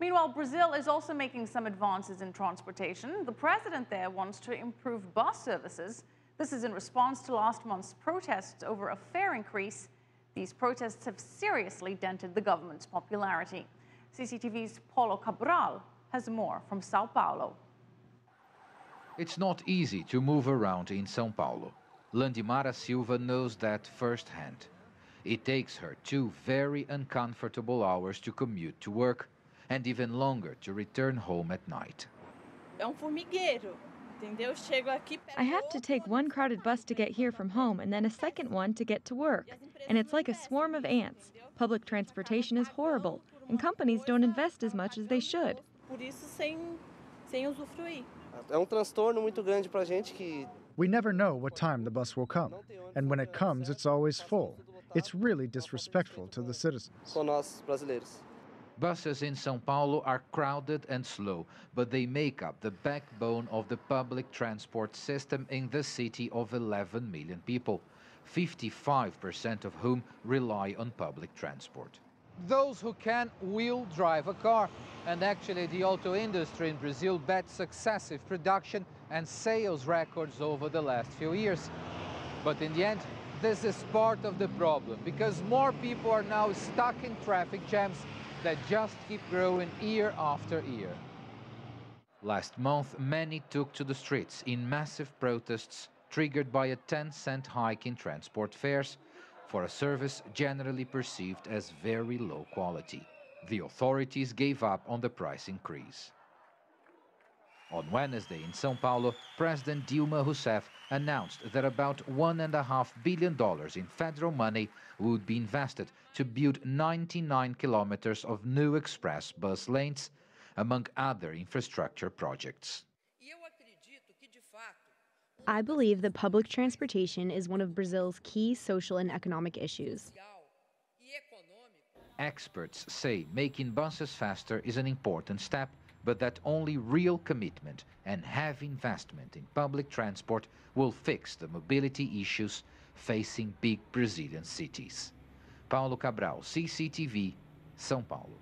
Meanwhile, Brazil is also making some advances in transportation. The president there wants to improve bus services. This is in response to last month's protests over a fare increase. These protests have seriously dented the government's popularity. CCTV's Paulo Cabral has more from São Paulo. It's not easy to move around in São Paulo. Landimara Silva knows that firsthand. It takes her 2 very uncomfortable hours to commute to work and even longer to return home at night. I have to take one crowded bus to get here from home and then a second one to get to work. And it's like a swarm of ants. Public transportation is horrible, and companies don't invest as much as they should. We never know what time the bus will come, and when it comes, it's always full. It's really disrespectful to the citizens. Buses in São Paulo are crowded and slow, but they make up the backbone of the public transport system in the city of 11 million people, 55% of whom rely on public transport. Those who can will drive a car, and actually the auto industry in Brazil bet successive production and sales records over the last few years. But in the end, this is part of the problem, because more people are now stuck in traffic jams that just keep growing year after year. Last month, many took to the streets in massive protests triggered by a 10-cent hike in transport fares for a service generally perceived as very low quality. The authorities gave up on the price increase. On Wednesday in São Paulo, President Dilma Rousseff announced that about $1.5 billion in federal money would be invested to build 99 kilometers of new express bus lanes, among other infrastructure projects. I believe that public transportation is one of Brazil's key social and economic issues. Experts say making buses faster is an important step, but that only real commitment and heavy investment in public transport will fix the mobility issues facing big Brazilian cities. Paulo Cabral, CCTV, São Paulo.